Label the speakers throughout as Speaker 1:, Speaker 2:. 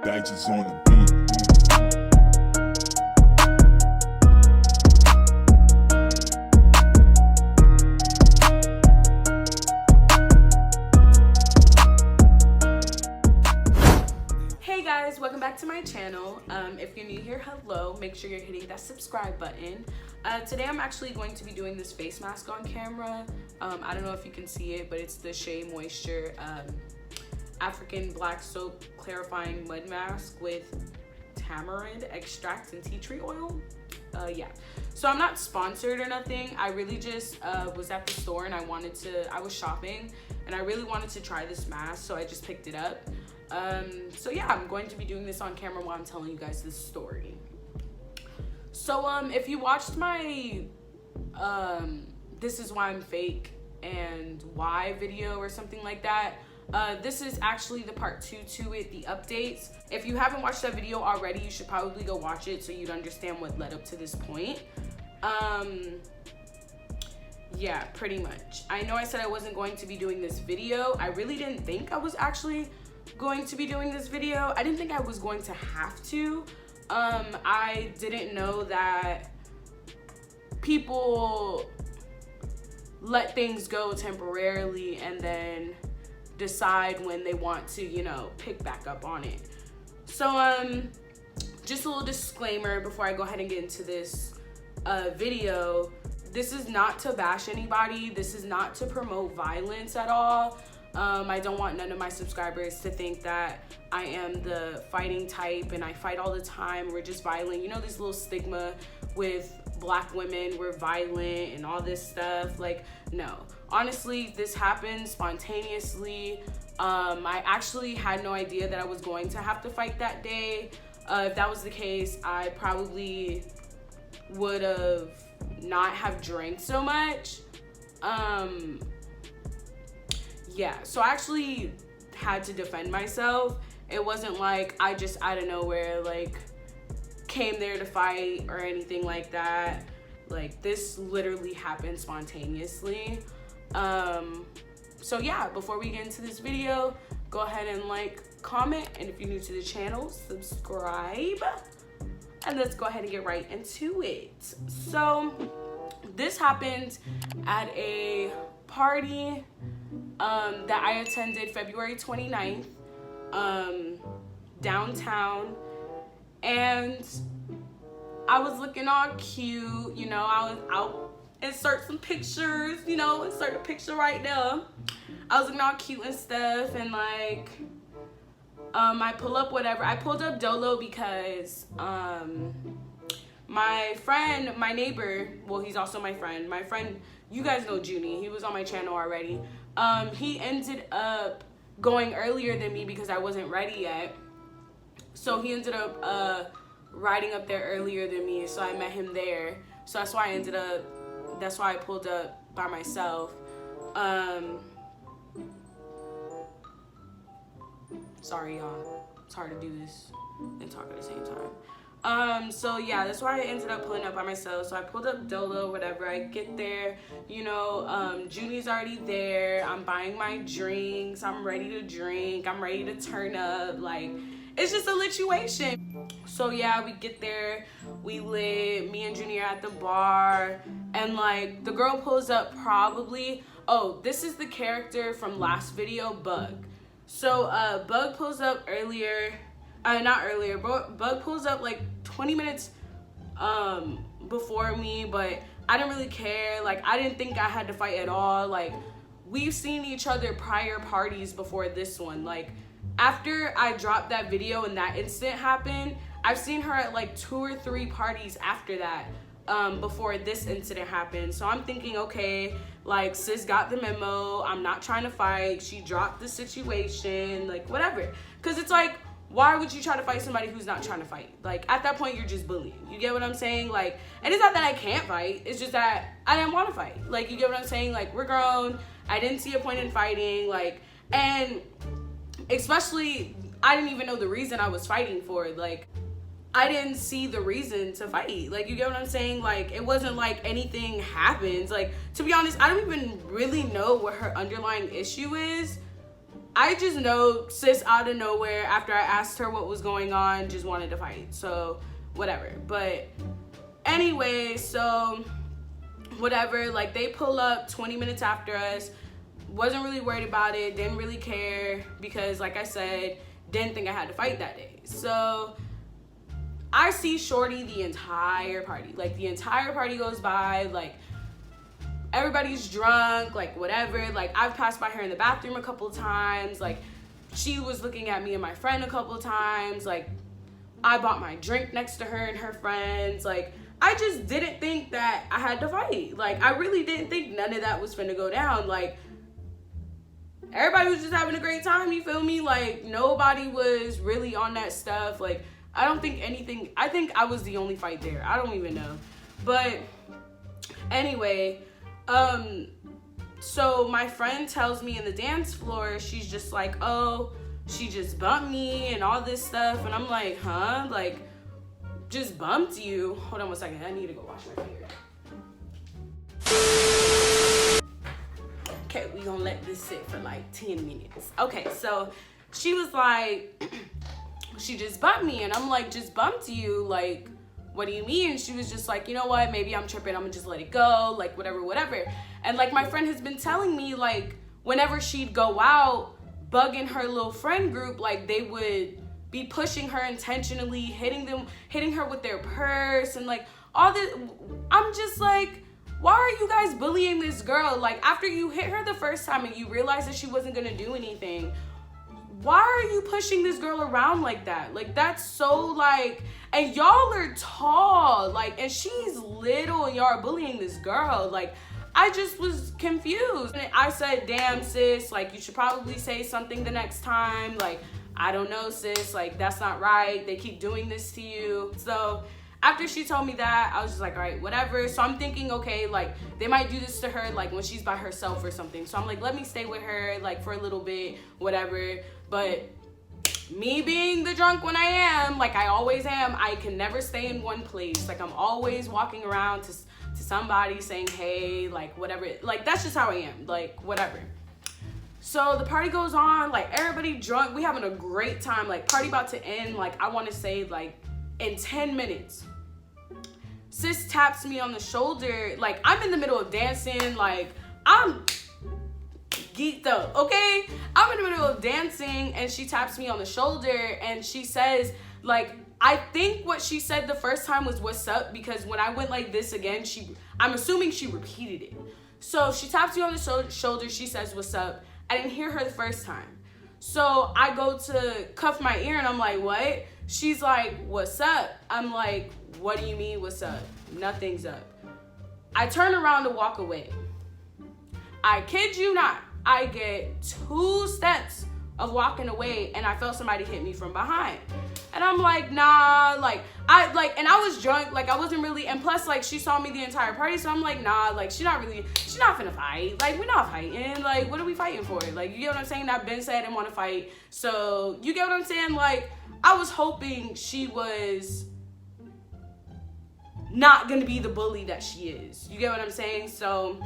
Speaker 1: Digits on the beat.
Speaker 2: Hey guys, welcome back to my channel. If you're new here, hello. Make sure you're hitting that subscribe button. Today I'm actually going to be doing this face mask on camera. I don't know if you can see it, but it's the Shea Moisture African Black Soap Clarifying Mud Mask with tamarind extract and tea tree oil. Yeah, so I'm not sponsored or nothing. I really just was at the store and I was shopping and I really wanted to try this mask, so I just picked it up. So yeah, I'm going to be doing this on camera while I'm telling you guys this story. So if you watched my This Is Why I'm Fake and Why video or something like that, this is actually the part 2 to it, the updates. If you haven't watched that video already, you should probably go watch it so you'd understand what led up to this point. Yeah, pretty much. I know I said I wasn't going to be doing this video. I really didn't think I was actually going to be doing this video. I didn't think I was going to have to. I didn't know that people let things go temporarily and then decide when they want to, you know, pick back up on it. So just a little disclaimer before I go ahead and get into this video. This is not to bash anybody. This is not to promote violence at all. I don't want none of my subscribers to think that I am the fighting type and I fight all the time. We're just violent. You know, this little stigma with Black women, we're violent and all this stuff. Like, no. Honestly, this happened spontaneously. I actually had no idea that I was going to have to fight that day. If that was the case, I probably would have not have drank so much. Yeah, so I actually had to defend myself. It wasn't like I just out of nowhere like came there to fight or anything like that. Like, this literally happened spontaneously. So yeah, before we get into this video, go ahead and like, comment, and if you're new to the channel, subscribe. And let's go ahead and get right into it. So this happened at a party that I attended February 29th, downtown, and I was looking all cute, you know. I'll insert some pictures, you know, insert a picture right there. I was looking all cute and stuff, and like, I pull up whatever. I pulled up Dolo because my friend, my neighbor, well, he's also my friend, you guys know Junie, he was on my channel already. He ended up going earlier than me because I wasn't ready yet. So he ended up riding up there earlier than me, so I met him there. So that's why I pulled up by myself. Sorry y'all, it's hard to do this and talk at the same time. So yeah, that's why I ended up pulling up by myself. So I pulled up Dolo, whatever. I get there, you know, Junie's already there. I'm buying my drinks. I'm ready to drink. I'm ready to turn up. Like, it's just a situation. So yeah, we get there. We lit. Me and Junie are at the bar. And like, the girl pulls up probably. Oh, this is the character from last video, Bug. So Bug pulls up earlier. Not earlier, but Bug pulls up like 20 minutes before me, but I didn't really care. Like, I didn't think I had to fight at all. Like, we've seen each other prior parties before this one. Like, after I dropped that video and that incident happened, I've seen her at like 2 or 3 parties after that, before this incident happened. So I'm thinking, okay, like, sis got the memo. I'm not trying to fight. She dropped the situation, like, whatever. Because it's like, why would you try to fight somebody who's not trying to fight? Like, at that point, you're just bullying. You get what I'm saying? Like, and it's not that I can't fight. It's just that I didn't want to fight. Like, you get what I'm saying? Like, we're grown. I didn't see a point in fighting. Like, and especially, I didn't even know the reason I was fighting for. Like, I didn't see the reason to fight. Like, you get what I'm saying? Like, it wasn't like anything happens. Like, to be honest, I don't even really know what her underlying issue is. I just know sis out of nowhere, after I asked her what was going on, just wanted to fight. So whatever. But anyway, so whatever, like they pull up 20 minutes after us. Wasn't really worried about it, didn't really care, because like I said, didn't think I had to fight that day. So I see shorty the entire party. Like the entire party goes by, like everybody's drunk, like whatever. Like I've passed by her in the bathroom a couple of times. Like she was looking at me and my friend a couple of times. Like I bought my drink next to her and her friends. Like I just didn't think that I had to fight. Like I really didn't think none of that was finna go down. Like everybody was just having a great time, you feel me? Like nobody was really on that stuff. Like I don't think anything, I think I was the only fight there. I don't even know. But anyway, so my friend tells me in the dance floor, she's just like, oh, she just bumped me and all this stuff. And I'm like, huh? Like, just bumped you? Hold on one second. I need to go wash my hair. Okay, we gonna let this sit for like 10 minutes. Okay, so she was like, she just bumped me. And I'm like, just bumped you? Like, what do you mean? She was just like, you know what? Maybe I'm tripping. I'm gonna just let it go. Like, whatever, whatever. And like my friend has been telling me, like, whenever she'd go out, bugging her little friend group, like they would be pushing her intentionally, hitting her with their purse and like all this. I'm just like, why are you guys bullying this girl? Like after you hit her the first time and you realized that she wasn't gonna do anything, why are you pushing this girl around like that? Like that's so like, and y'all are tall, like, and she's little and y'all are bullying this girl. Like I just was confused. And I said, damn sis, like you should probably say something the next time. Like, I don't know sis, like that's not right. They keep doing this to you. So after she told me that, I was just like, all right, whatever. So I'm thinking, okay, like they might do this to her like when she's by herself or something. So I'm like, let me stay with her like for a little bit, whatever. But me being the drunk when I am, like I always am, I can never stay in one place. Like I'm always walking around to somebody saying, hey, like whatever. Like that's just how I am, like whatever. So the party goes on, like everybody drunk. We having a great time, like party about to end. Like I want to say like in 10 minutes. Sis taps me on the shoulder. Like I'm in the middle of dancing. Like I'm geeked up, okay? I'm in the middle of dancing and she taps me on the shoulder and she says, like, I think what she said the first time was what's up, because when I went like this again, I'm assuming she repeated it. So she taps me on the shoulder, she says what's up. I didn't hear her the first time. So I go to cuff my ear and I'm like, what? She's like, what's up? I'm like, what do you mean what's up? Nothing's up. I turn around to walk away. I kid you not. I get 2 steps of walking away and I felt somebody hit me from behind. And I'm like, nah, and I was drunk, like I wasn't really, and plus like she saw me the entire party, so I'm like, nah, like she's not finna fight. Like we're not fighting. Like what are we fighting for? Like you get what I'm saying? I've been said I didn't want to fight. So you get what I'm saying? Like I was hoping she was not gonna be the bully that she is. You get what I'm saying? So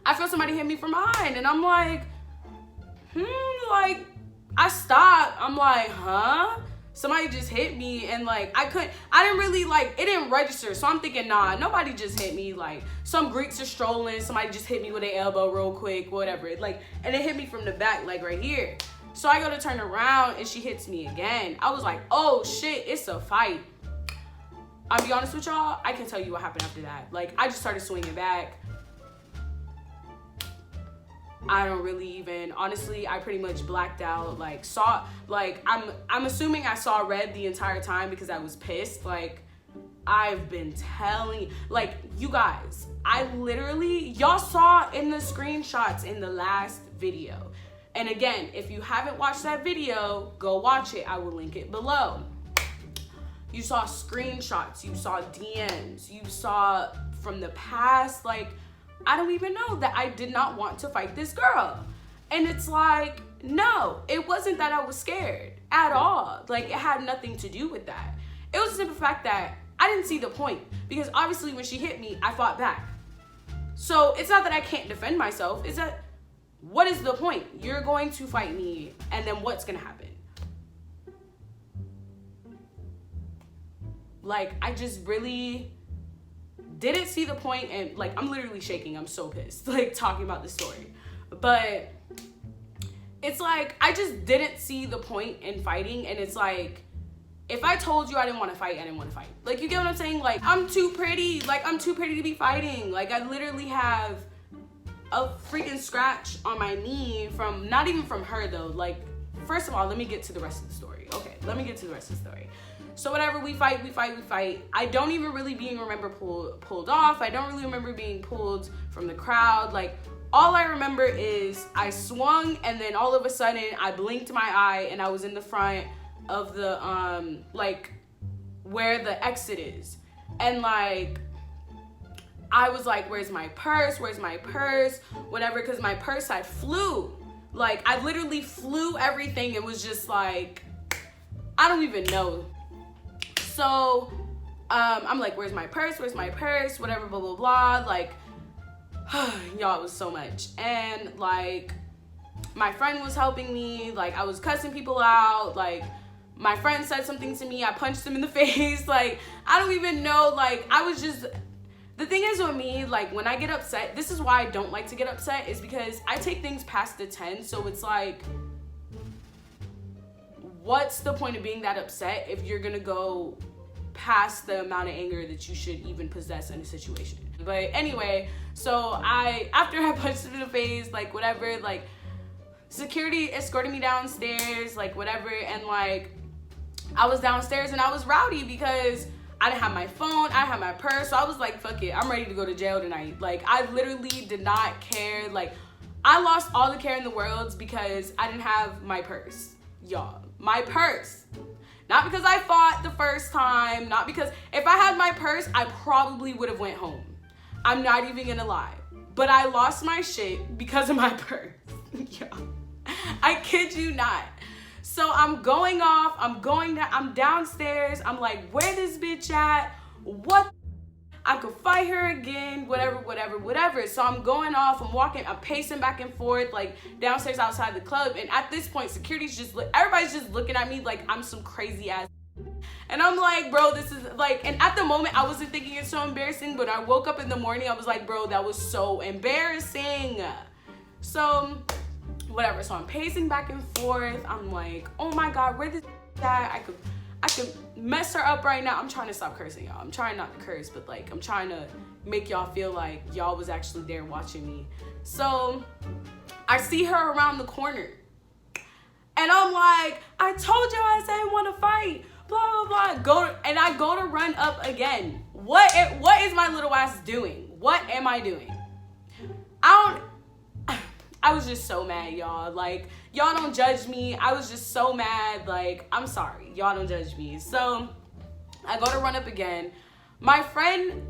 Speaker 2: I feel somebody hit me from behind and I'm like, like I stopped. I'm like, huh? Somebody just hit me and like I didn't really like, it didn't register. So I'm thinking, nah, nobody just hit me. Like some Greeks are strolling, somebody just hit me with their elbow real quick, whatever. Like, and it hit me from the back, like right here. So I go to turn around and she hits me again. I was like, oh shit, it's a fight. I'll be honest with y'all, I can tell you what happened after that. Like I just started swinging back. I don't really even, honestly, I pretty much blacked out, like I'm assuming I saw red the entire time because I was pissed. Like I've been telling, like you guys, y'all saw in the screenshots in the last video. And again, if you haven't watched that video, go watch it. I will link it below. You saw screenshots, you saw DMs, you saw from the past, like, I don't even know that I did not want to fight this girl. And it's like, no, it wasn't that I was scared at all. Like, it had nothing to do with that. It was the simple fact that I didn't see the point. Because obviously when she hit me, I fought back. So it's not that I can't defend myself. It's that what is the point? You're going to fight me, and then what's gonna happen? Like, I just really didn't see the point, and like, I'm literally shaking. I'm so pissed, like, talking about this story. But it's like, I just didn't see the point in fighting, and it's like, if I told you I didn't want to fight, I didn't want to fight. Like, you get what I'm saying? Like, I'm too pretty. Like, I'm too pretty to be fighting. Like, I literally have a freaking scratch on my knee from, not even from her though. Like, first of all, let me get to the rest of the story. Okay, let me get to the rest of the story. So whatever, we fight. I don't even really remember pulled off. I don't really remember being pulled from the crowd. Like, all I remember is I swung, and then all of a sudden I blinked my eye and I was in the front of the like where the exit is, and like I was like, where's my purse, whatever, because my purse had flew. Like, I literally flew everything. It was just like, I don't even know. So I'm like, where's my purse, whatever, blah blah blah. Like, y'all, it was so much. And like, my friend was helping me. Like, I was cussing people out. Like, my friend said something to me, I punched him in the face. Like, I don't even know. Like, I was just, the thing is with me, like, when I get upset, this is why I don't like to get upset, is because I take things past the 10. So it's like, what's the point of being that upset if you're gonna go past the amount of anger that you should even possess in a situation? But anyway, so after I punched him in the face, like, whatever, like, security escorted me downstairs, like, whatever, and like, I was downstairs and I was rowdy because I didn't have my phone, I didn't have my purse, so I was like, fuck it, I'm ready to go to jail tonight. Like, I literally did not care. Like, I lost all the care in the world because I didn't have my purse, y'all. My purse. Not because I fought the first time, not because, if I had my purse, I probably would have went home. I'm not even gonna lie. But I lost my shit because of my purse. Yeah. I kid you not. So I'm going off, I'm downstairs, I'm like, where this bitch at? What? I could fight her again, whatever. So I'm going off, I'm walking, I'm pacing back and forth, like, downstairs outside the club. And at this point, everybody's just looking at me like I'm some crazy ass. And I'm like, bro, this is like, and at the moment I wasn't thinking it's so embarrassing, but I woke up in the morning, I was like, bro, that was so embarrassing. So whatever, so I'm pacing back and forth. I'm like, oh my God, where this at? I could mess her up right now. I'm trying to stop cursing, y'all. I'm trying not to curse, but like, I'm trying to make y'all feel like y'all was actually there watching me. So I see her around the corner, and I'm like, I told y'all I didn't want to fight, blah, blah, blah. I go to run up again. What is my little ass doing? What am I doing? I was just so mad, y'all. Like, y'all don't judge me. I was just so mad. Like, I'm sorry. Y'all don't judge me. So I go to run up again. My friend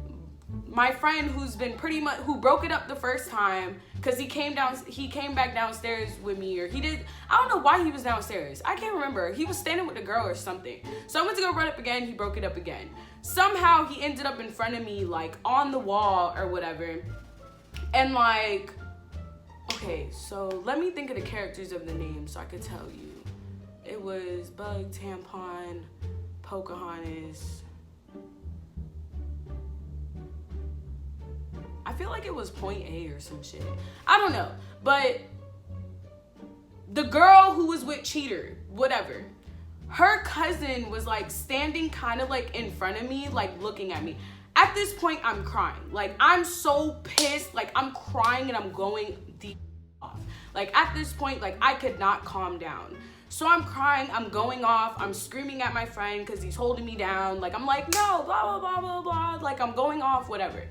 Speaker 2: who broke it up the first time, because he came back downstairs with me, or I don't know why he was downstairs. I can't remember. He was standing with a girl or something. So I went to go run up again. He broke it up again. Somehow he ended up in front of me, like, on the wall or whatever. And like, okay, so let me think of the characters of the name so I could tell you. It was Bug, Tampon, Pocahontas. I feel like it was Point A or some shit. I don't know. But the girl who was with Cheater, whatever, her cousin was like standing kind of like in front of me, like looking at me. At this point, I'm crying. Like, I'm so pissed. Like, I'm crying and I'm going deep off. Like, at this point, like, I could not calm down. So I'm crying, I'm going off, I'm screaming at my friend because he's holding me down. Like, I'm like, no, blah, blah, blah, blah, blah. Like, I'm going off, whatever.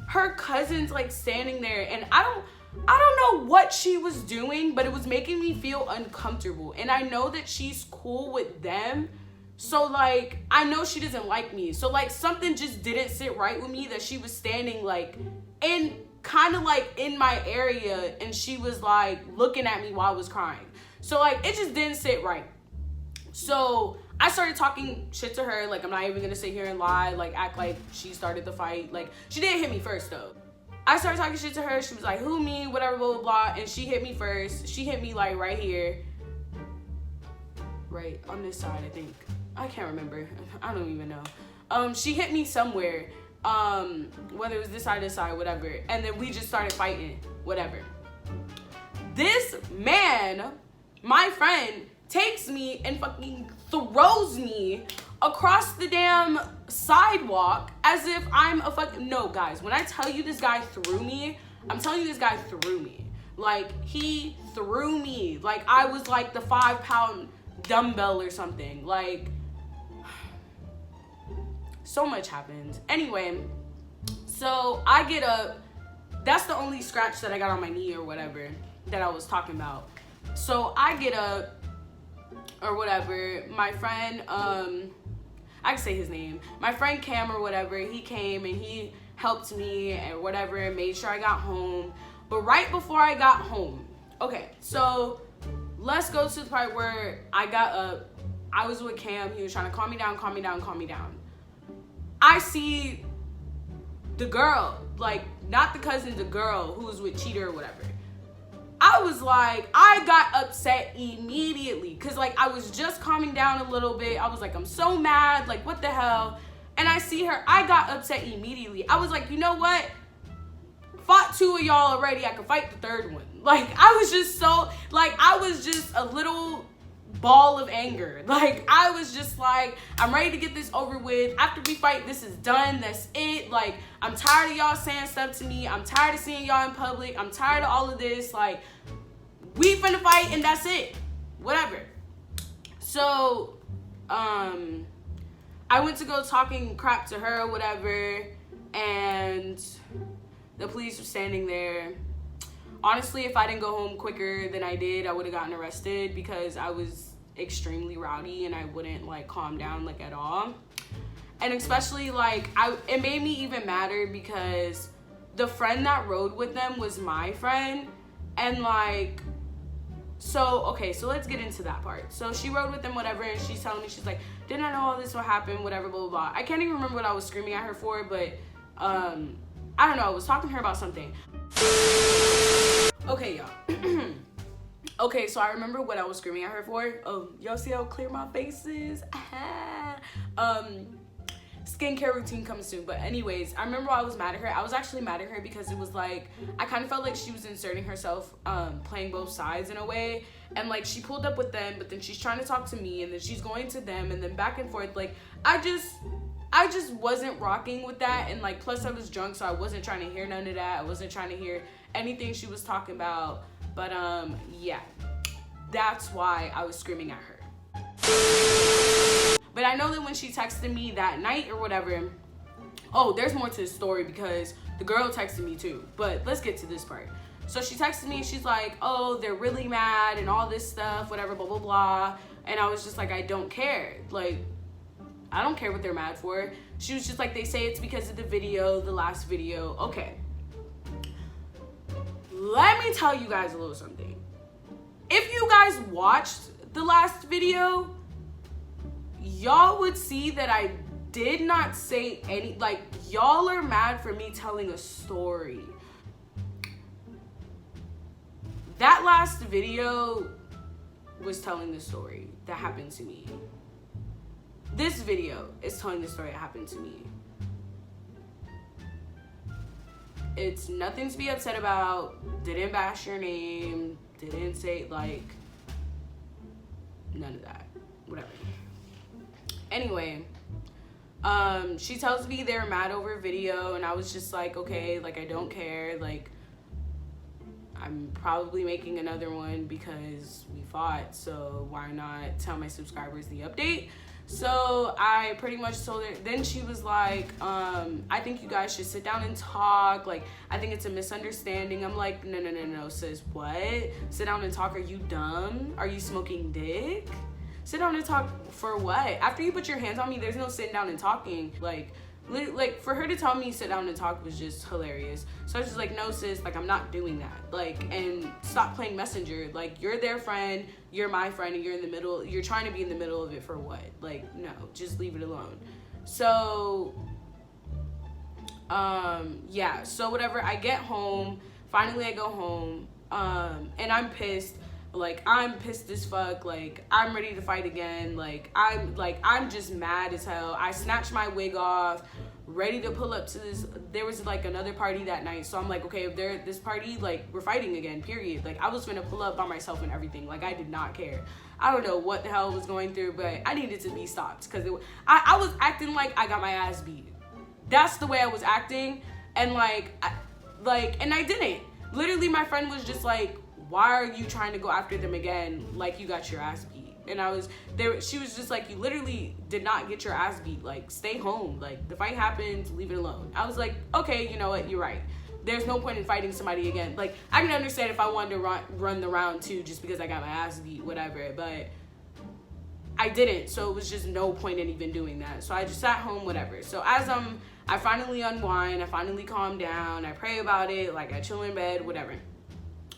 Speaker 2: Her cousin's like standing there, and I don't know what she was doing, but it was making me feel uncomfortable. And I know that she's cool with them. So like, I know she doesn't like me. So like, something just didn't sit right with me that she was standing like in kind of like in my area, and she was like looking at me while I was crying. So like, it just didn't sit right. So I started talking shit to her. Like, I'm not even gonna sit here and lie, like act like she started the fight. Like, she didn't hit me first though. I started talking shit to her. She was like, who, me, whatever, blah, blah, blah. And she hit me first. She hit me like right here. Right on this side, I think. I can't remember. I don't even know. She hit me somewhere. Whether it was this side, whatever. And then we just started fighting, whatever. This man, my friend, takes me and fucking throws me across the damn sidewalk as if I'm a fucking... No, guys, when I tell you this guy threw me, I'm telling you this guy threw me. Like, he threw me. Like, I was like the 5-pound dumbbell or something. Like, so much happened. Anyway, so I get up. That's the only scratch that I got on my knee or whatever that I was talking about. So I get up or whatever. My friend, I can say his name. My friend Cam or whatever, he came and he helped me and whatever and made sure I got home. But right before I got home, okay, so let's go to the part where I got up. I was with Cam. He was trying to calm me down. I see the girl, like, not the cousin, the girl who was with Cheater or whatever. I was like, I got upset immediately because, like, I was just calming down a little bit. I was like, I'm so mad. Like, what the hell? And I see her. I got upset immediately. I was like, you know what? Fought 2 of y'all already. I could fight the 3rd one. Like, I was just so, like, I was just a little ball of anger. Like, I was just like, I'm ready to get this over with. After we fight, this is done. That's it. Like, I'm tired of y'all saying stuff to me. I'm tired of seeing y'all in public. I'm tired of all of this. Like, we finna fight and that's it. Whatever. So, I went to go talking crap to her or whatever, and the police were standing there. Honestly, if I didn't go home quicker than I did, I would have gotten arrested because I was extremely rowdy and I wouldn't like calm down like at all. And especially like it made me even madder because the friend that rode with them was my friend. And like, so okay, so let's get into that part. So she rode with them, whatever, and she's telling me, she's like, didn't I know all this would happen, whatever, blah, blah, blah. I can't even remember what I was screaming at her for, but I don't know, I was talking to her about something. Okay, y'all. Okay, so I remember what I was screaming at her for. Oh, y'all see how clear my face is? Skincare routine coming soon. But anyways, I remember I was mad at her. I was actually mad at her because it was like, I kind of felt like she was inserting herself, playing both sides in a way. And like, she pulled up with them, but then she's trying to talk to me, and then she's going to them, and then back and forth. Like, I just wasn't rocking with that. And like, plus I was drunk, so I wasn't trying to hear none of that. I wasn't trying to hear anything she was talking about. But yeah, that's why I was screaming at her. But I know that when she texted me that night or whatever, oh, there's more to the story because the girl texted me too. But let's get to this part. So she texted me, she's like, oh, they're really mad and all this stuff, whatever, blah, blah, blah. And I was just like, I don't care. Like, I don't care what they're mad for. She was just like, they say it's because of the video, the last video. Okay. Let me tell you guys a little something. If you guys watched the last video, y'all would see that I did not say any, like, y'all are mad for me telling a story. That last video was telling the story that happened to me. This video is telling the story that happened to me. It's nothing to be upset about. Didn't bash your name. Didn't say, like, none of that. Whatever. Anyway, she tells me they were mad over a video, and I was just like, okay, like, I don't care. Like, I'm probably making another one because we fought, so why not tell my subscribers the update? So I pretty much told her. Then she was like, I think you guys should sit down and talk. Like, I think it's a misunderstanding. I'm like, no, sis, what? Sit down and talk? Are you dumb? Are you smoking dick? Sit down and talk for what? After you put your hands on me, there's no sitting down and talking. Like for her to tell me sit down and talk was just hilarious. So I was just like, no, sis, like, I'm not doing that. Like, and stop playing messenger. Like, you're their friend, you're my friend, and you're in the middle. You're trying to be in the middle of it for what? Like, no, just leave it alone. So Yeah, so whatever, I get home, finally I go home, and I'm pissed. Like, I'm pissed as fuck. Like, I'm ready to fight again. I'm just mad as hell. I snatched my wig off, ready to pull up to this. There was like another party that night, so I'm like, okay, if they're at this party, like, we're fighting again, period. Like, I was gonna pull up by myself and everything. Like, I did not care. I don't know what the hell was going through, but I needed to be stopped because I was acting like I got my ass beat. That's the way I was acting, and and I didn't. Literally, my friend was just like, why are you trying to go after them again like you got your ass beat? And I was there. She was just like, you literally did not get your ass beat. Like, stay home. Like, the fight happened, leave it alone. I was like, okay, you know what, you're right. There's no point in fighting somebody again. Like, I can understand if I wanted to run the round too just because I got my ass beat, whatever, but I didn't, so it was just no point in even doing that. So I just sat home, whatever. So as I finally unwind, I finally calm down, I pray about it, like, I chill in bed, whatever.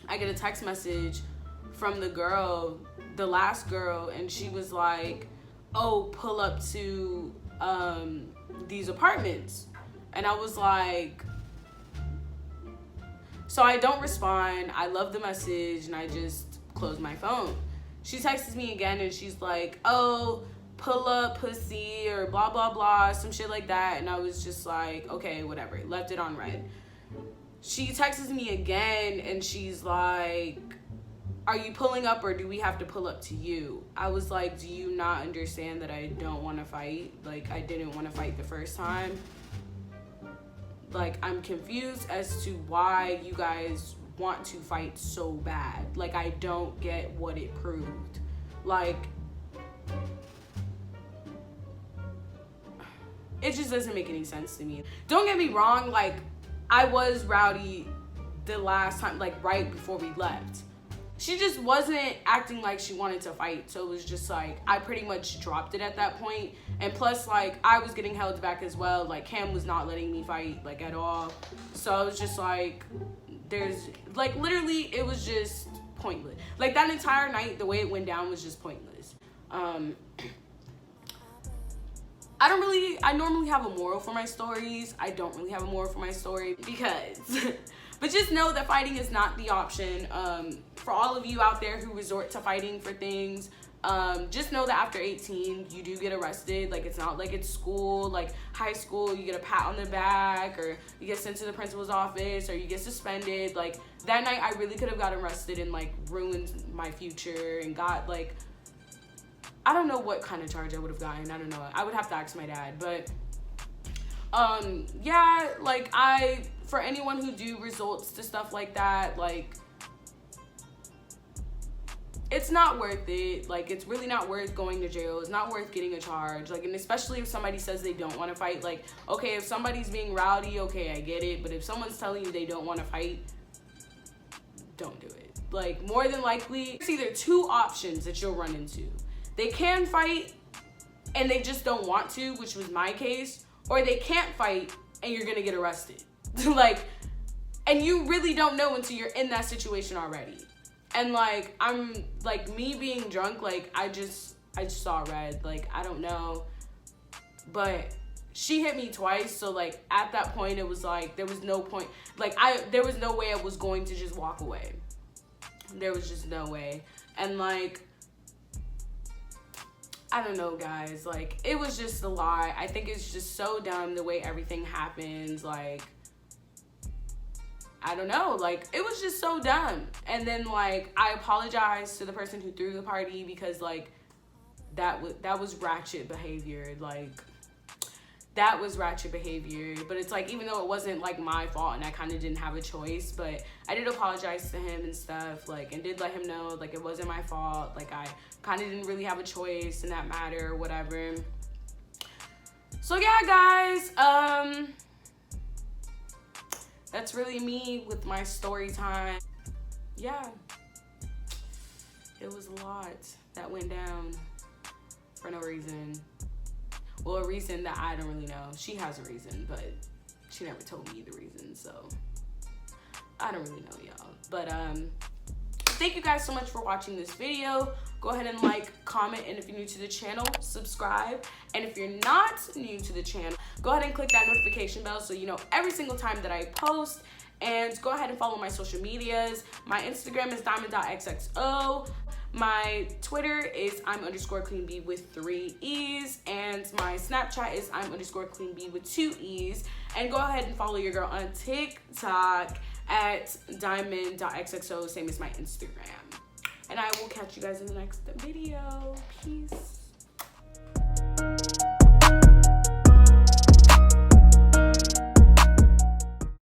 Speaker 2: I get a text message from the girl, the last girl, and she was like, oh, pull up to these apartments. And I was like, so I don't respond. I love the message, and I just close my phone. She texts me again, and she's like, oh, pull up, pussy, or blah, blah, blah, some shit like that. And I was just like, okay, whatever. Left it on red. She texts me again, and she's like, are you pulling up, or do we have to pull up to you? I was like, do you not understand that I don't want to fight? Like, I didn't want to fight the first time. Like, I'm confused as to why you guys want to fight so bad. Like, I don't get what it proved. Like, it just doesn't make any sense to me. Don't get me wrong, like, I was rowdy the last time, like, right before we left. She just wasn't acting like she wanted to fight, so it was just like, I pretty much dropped it at that point. And plus, like, I was getting held back as well. Like, Cam was not letting me fight, like, at all. So I was just like, like, literally, it was just pointless. Like, that entire night, the way it went down was just pointless. I normally have a moral for my stories. I don't really have a moral for my story because, but just know that fighting is not the option. For all of you out there who resort to fighting for things, just know that after 18, you do get arrested. Like, it's not like it's school, like high school, you get a pat on the back, or you get sent to the principal's office, or you get suspended. Like, that night, I really could have gotten arrested and, like, ruined my future and got, like, I don't know what kind of charge I would have gotten. I don't know. I would have to ask my dad. But, yeah, like, for anyone who do resorts to stuff like that, like, it's not worth it. Like, it's really not worth going to jail. It's not worth getting a charge. Like, and especially if somebody says they don't want to fight. Like, okay, if somebody's being rowdy, okay, I get it. But if someone's telling you they don't want to fight, don't do it. Like, more than likely, it's either two options that you'll run into. They can fight and they just don't want to, which was my case, or they can't fight and you're gonna get arrested. Like, and you really don't know until you're in that situation already. And like, I'm like, me being drunk, like, I just saw red. Like, I don't know, but she hit me twice, so like, at that point, it was like, there was no point. Like, there was no way I was going to just walk away. There was just no way. And like, I don't know, guys. Like, it was just a lie. I think it's just so dumb the way everything happens. Like, I don't know. Like, it was just so dumb. And then, like, I apologized to the person who threw the party because, like, that was ratchet behavior. Like, that was ratchet behavior. But it's like, even though it wasn't like my fault and I kind of didn't have a choice, but I did apologize to him and stuff, like, and did let him know, like, it wasn't my fault. Like, I kind of didn't really have a choice in that matter or whatever. So yeah, guys, that's really me with my story time. Yeah, it was a lot that went down for no reason. Well, a reason that I don't really know. She has a reason, but she never told me the reason, so I don't really know, y'all. But thank you guys so much for watching this video. go ahead and like, comment, and if you're new to the channel, subscribe. And if you're not new to the channel, go ahead and click that notification bell so you know every single time that I post. And go ahead and follow my social medias. My Instagram is diamond.xxo. My Twitter is I'm_cleanb with 3 E's. And my Snapchat is I'm_cleanb with 2 E's. And go ahead and follow your girl on TikTok at diamond.xxo, same as my Instagram. And I will catch you guys in the next video. Peace.